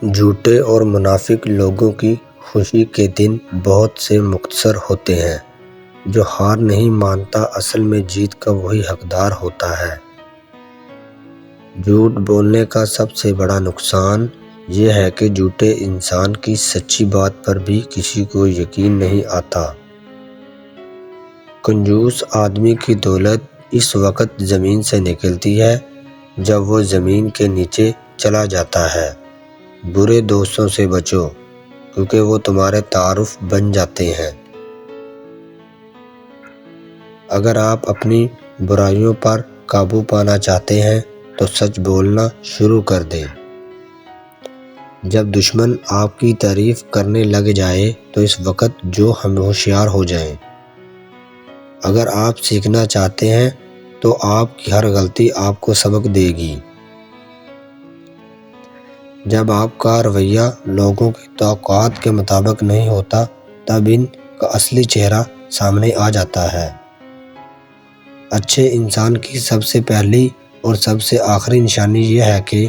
جھوٹے اور منافق لوگوں کی خوشی کے دن بہت سے مختصر ہوتے ہیں۔ جو ہار نہیں مانتا اصل میں جیت کا وہی حقدار ہوتا ہے۔ جھوٹ بولنے کا سب سے بڑا نقصان یہ ہے کہ جھوٹے انسان کی سچی بات پر بھی کسی کو یقین نہیں آتا۔ کنجوس آدمی کی دولت اس وقت زمین سے نکلتی ہے جب وہ زمین کے نیچے چلا جاتا ہے۔ برے دوستوں سے بچو کیونکہ وہ تمہارے تعارف بن جاتے ہیں۔ اگر آپ اپنی برائیوں پر قابو پانا چاہتے ہیں تو سچ بولنا شروع کر دیں۔ جب دشمن آپ کی تعریف کرنے لگ جائے تو اس وقت جو ہم ہوشیار ہو جائیں۔ اگر آپ سیکھنا چاہتے ہیں تو آپ کی ہر غلطی آپ کو سبق دے گی۔ جب آپ کا رویہ لوگوں کی توقعات کے مطابق نہیں ہوتا تب ان کا اصلی چہرہ سامنے آ جاتا ہے۔ اچھے انسان کی سب سے پہلی اور سب سے آخری نشانی یہ ہے کہ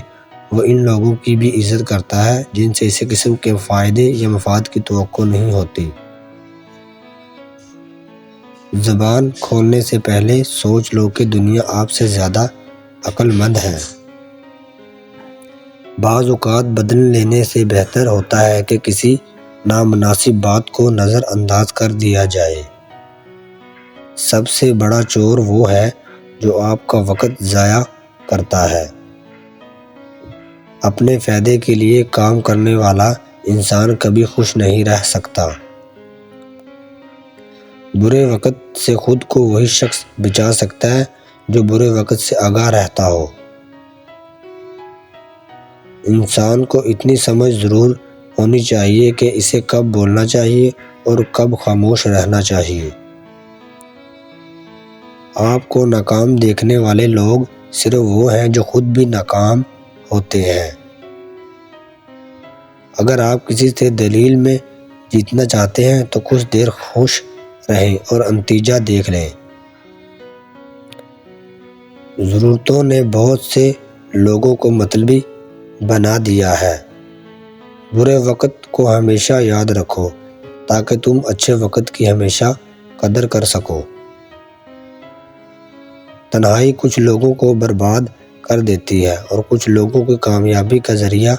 وہ ان لوگوں کی بھی عزت کرتا ہے جن سے کسی قسم کے فائدے یا مفاد کی توقع نہیں ہوتی۔ زبان کھولنے سے پہلے سوچ لو کہ دنیا آپ سے زیادہ عقل مند ہے۔ بعض اوقات بدلہ لینے سے بہتر ہوتا ہے کہ کسی نامناسب بات کو نظر انداز کر دیا جائے۔ سب سے بڑا چور وہ ہے جو آپ کا وقت ضائع کرتا ہے۔ اپنے فائدے کے لیے کام کرنے والا انسان کبھی خوش نہیں رہ سکتا۔ برے وقت سے خود کو وہی شخص بچا سکتا ہے جو برے وقت سے آگاہ رہتا ہو۔ انسان کو اتنی سمجھ ضرور ہونی چاہیے کہ اسے کب بولنا چاہیے اور کب خاموش رہنا چاہیے۔ آپ کو ناکام دیکھنے والے لوگ صرف وہ ہیں جو خود بھی ناکام ہوتے ہیں۔ اگر آپ کسی سے دلیل میں جیتنا چاہتے ہیں تو کچھ دیر خوش رہیں اور نتیجہ دیکھ لیں۔ ضرورتوں نے بہت سے لوگوں کو مطلبی بنا دیا ہے۔ برے وقت کو ہمیشہ یاد رکھو تاکہ تم اچھے وقت کی ہمیشہ قدر کر سکو۔ تنہائی کچھ لوگوں کو برباد کر دیتی ہے اور کچھ لوگوں کی کامیابی کا ذریعہ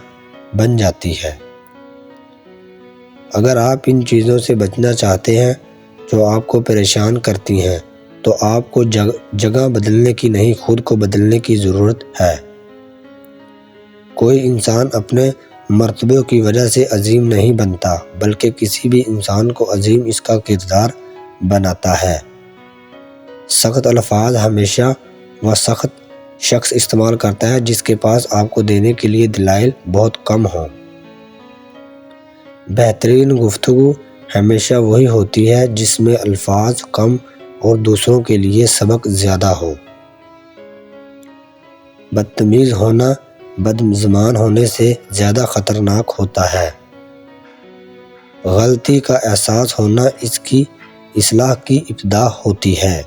بن جاتی ہے۔ اگر آپ ان چیزوں سے بچنا چاہتے ہیں جو آپ کو پریشان کرتی ہیں تو آپ کو جگہ بدلنے کی نہیں خود کو بدلنے کی ضرورت ہے۔ کوئی انسان اپنے مرتبے کی وجہ سے عظیم نہیں بنتا بلکہ کسی بھی انسان کو عظیم اس کا کردار بناتا ہے۔ سخت الفاظ ہمیشہ وہ سخت شخص استعمال کرتا ہے جس کے پاس آپ کو دینے کے لیے دلائل بہت کم ہوں۔ بہترین گفتگو ہمیشہ وہی ہوتی ہے جس میں الفاظ کم اور دوسروں کے لیے سبق زیادہ ہو۔ بدتمیز ہونا بدزبان ہونے سے زیادہ خطرناک ہوتا ہے۔ غلطی کا احساس ہونا اس کی اصلاح کی ابتدا ہوتی ہے۔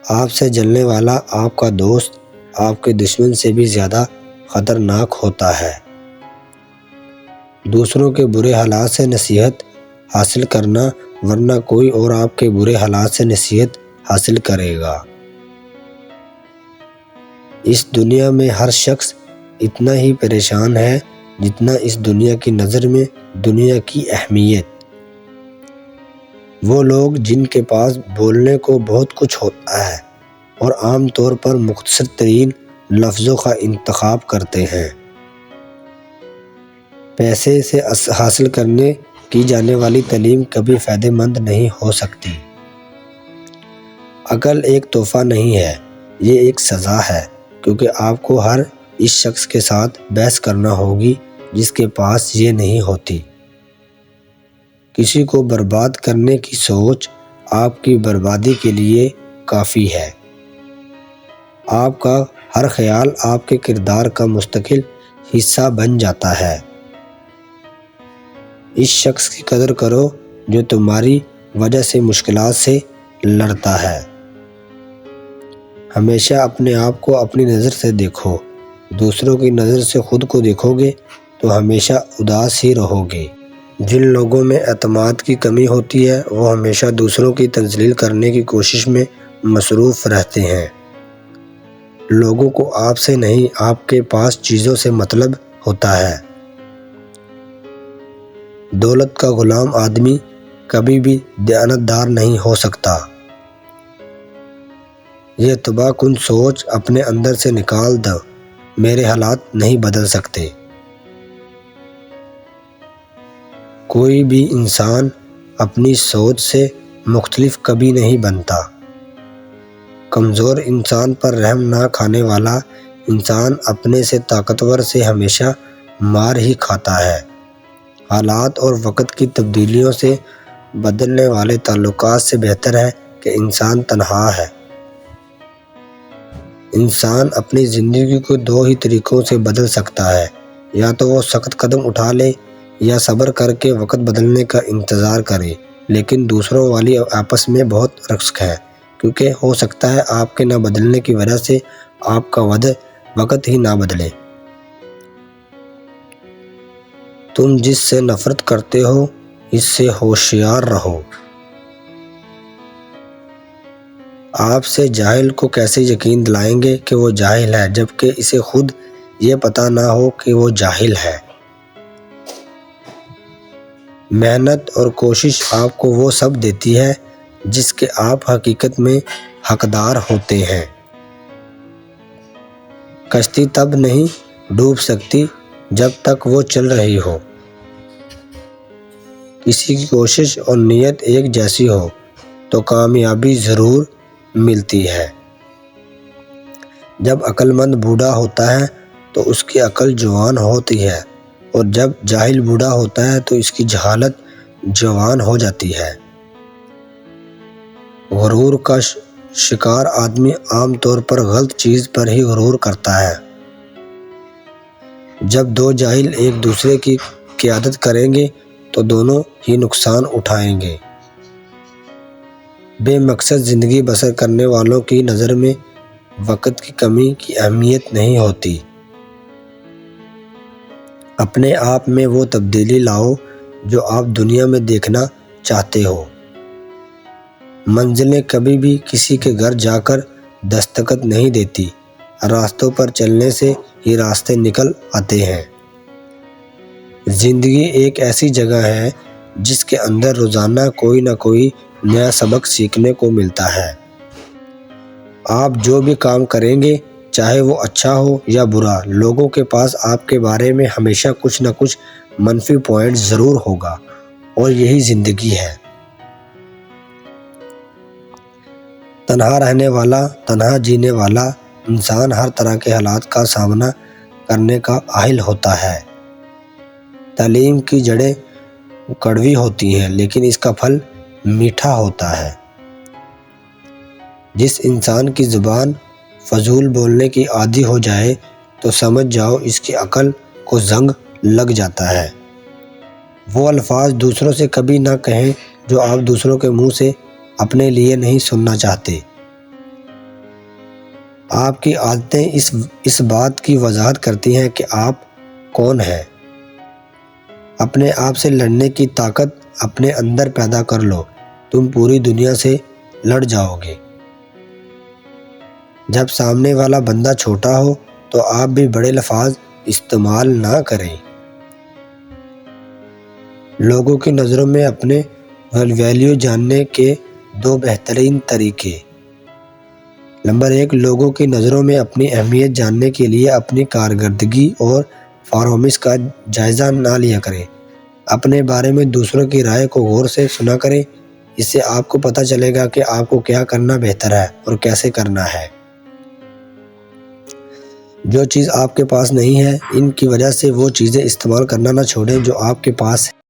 آپ سے جلنے والا آپ کا دوست آپ کے دشمن سے بھی زیادہ خطرناک ہوتا ہے۔ دوسروں کے برے حالات سے نصیحت حاصل کرنا ورنہ کوئی اور آپ کے برے حالات سے نصیحت حاصل کرے گا۔ اس دنیا میں ہر شخص اتنا ہی پریشان ہے جتنا اس دنیا کی نظر میں دنیا کی اہمیت۔ وہ لوگ جن کے پاس بولنے کو بہت کچھ ہوتا ہے اور عام طور پر مختصر ترین لفظوں کا انتخاب کرتے ہیں۔ پیسے سے حاصل کرنے کی جانے والی تعلیم کبھی فائدہ مند نہیں ہو سکتی۔ عقل ایک تحفہ نہیں ہے، یہ ایک سزا ہے کیونکہ آپ کو ہر اس شخص کے ساتھ بحث کرنا ہوگی جس کے پاس یہ نہیں ہوتی۔ کسی کو برباد کرنے کی سوچ آپ کی بربادی کے لیے کافی ہے۔ آپ کا ہر خیال آپ کے کردار کا مستقل حصہ بن جاتا ہے۔ اس شخص کی قدر کرو جو تمہاری وجہ سے مشکلات سے لڑتا ہے۔ ہمیشہ اپنے آپ کو اپنی نظر سے دیکھو۔ دوسروں کی نظر سے خود کو دیکھو گے تو ہمیشہ اداس ہی رہو گے۔ جن لوگوں میں اعتماد کی کمی ہوتی ہے وہ ہمیشہ دوسروں کی تذلیل کرنے کی کوشش میں مصروف رہتے ہیں۔ لوگوں کو آپ سے نہیں، آپ کے پاس چیزوں سے مطلب ہوتا ہے۔ دولت کا غلام آدمی کبھی بھی دیانتدار نہیں ہو سکتا۔ یہ تباہ کن سوچ اپنے اندر سے نکال دو، میرے حالات نہیں بدل سکتے۔ کوئی بھی انسان اپنی سوچ سے مختلف کبھی نہیں بنتا۔ کمزور انسان پر رحم نہ کھانے والا انسان اپنے سے طاقتور سے ہمیشہ مار ہی کھاتا ہے۔ حالات اور وقت کی تبدیلیوں سے بدلنے والے تعلقات سے بہتر ہے کہ انسان تنہا ہے۔ انسان اپنی زندگی کو دو ہی طریقوں سے بدل سکتا ہے، یا تو وہ سخت قدم اٹھا لے یا صبر کر کے وقت بدلنے کا انتظار کرے۔ لیکن دوسروں والی آپس میں بہت رسک ہے، کیونکہ ہو سکتا ہے آپ کے نہ بدلنے کی وجہ سے آپ کا وقت ہی نہ بدلے۔ تم جس سے نفرت کرتے ہو اس سے ہوشیار رہو۔ آپ سے جاہل کو کیسے یقین دلائیں گے کہ وہ جاہل ہے جبکہ اسے خود یہ پتہ نہ ہو کہ وہ جاہل ہے۔ محنت اور کوشش آپ کو وہ سب دیتی ہے جس کے آپ حقیقت میں حقدار ہوتے ہیں۔ کشتی تب نہیں ڈوب سکتی جب تک وہ چل رہی ہو۔ کسی کی کوشش اور نیت ایک جیسی ہو تو کامیابی ضرور ملتی ہے۔ جب عقل مند بوڑھا ہوتا ہے تو اس کی عقل جوان ہوتی ہے، اور جب جاہل بوڑھا ہوتا ہے تو اس کی جہالت جوان ہو جاتی ہے۔ غرور کا شکار آدمی عام طور پر غلط چیز پر ہی غرور کرتا ہے۔ جب دو جاہل ایک دوسرے کی قیادت کریں گے تو دونوں ہی نقصان اٹھائیں گے۔ بے مقصد زندگی بسر کرنے والوں کی نظر میں وقت کی کمی کی اہمیت نہیں ہوتی۔ اپنے آپ میں وہ تبدیلی لاؤ جو آپ دنیا میں دیکھنا چاہتے ہو۔ منزلیں کبھی بھی کسی کے گھر جا کر دستخط نہیں دیتی، راستوں پر چلنے سے ہی راستے نکل آتے ہیں۔ زندگی ایک ایسی جگہ ہے جس کے اندر روزانہ کوئی نہ کوئی نیا سبق سیکھنے کو ملتا ہے۔ آپ جو بھی کام کریں گے چاہے وہ اچھا ہو یا برا، لوگوں کے پاس آپ کے بارے میں ہمیشہ کچھ نہ کچھ منفی پوائنٹ ضرور ہوگا، اور یہی زندگی ہے۔ تنہا رہنے والا، تنہا جینے والا انسان ہر طرح کے حالات کا سامنا کرنے کا اہل ہوتا ہے۔ تعلیم کی جڑیں کڑوی ہوتی ہیں لیکن اس کا پھل میٹھا ہوتا ہے۔ جس انسان کی زبان فضول بولنے کی عادی ہو جائے تو سمجھ جاؤ اس کی عقل کو زنگ لگ جاتا ہے۔ وہ الفاظ دوسروں سے کبھی نہ کہیں جو آپ دوسروں کے منہ سے اپنے لیے نہیں سننا چاہتے۔ آپ کی عادتیں اس بات کی وضاحت کرتی ہیں کہ آپ کون ہیں۔ اپنے آپ سے لڑنے کی طاقت اپنے اندر پیدا کر لو، تم پوری دنیا سے لڑ جاؤ گے۔ جب سامنے والا بندہ چھوٹا ہو تو آپ بھی بڑے الفاظ استعمال نہ کریں۔ لوگوں کی نظروں میں اپنے ویلیو جاننے کے دو بہترین طریقے۔ نمبر 1، لوگوں کی نظروں میں اپنی اہمیت جاننے کے لیے اپنی کارکردگی اور پرفارمنس کا جائزہ نہ لیا کریں۔ اپنے بارے میں دوسروں کی رائے کو غور سے سنا کریں، اس سے آپ کو پتہ چلے گا کہ آپ کو کیا کرنا بہتر ہے اور کیسے کرنا ہے۔ جو چیز آپ کے پاس نہیں ہے، ان کی وجہ سے وہ چیزیں استعمال کرنا نہ چھوڑیں جو آپ کے پاس ہیں۔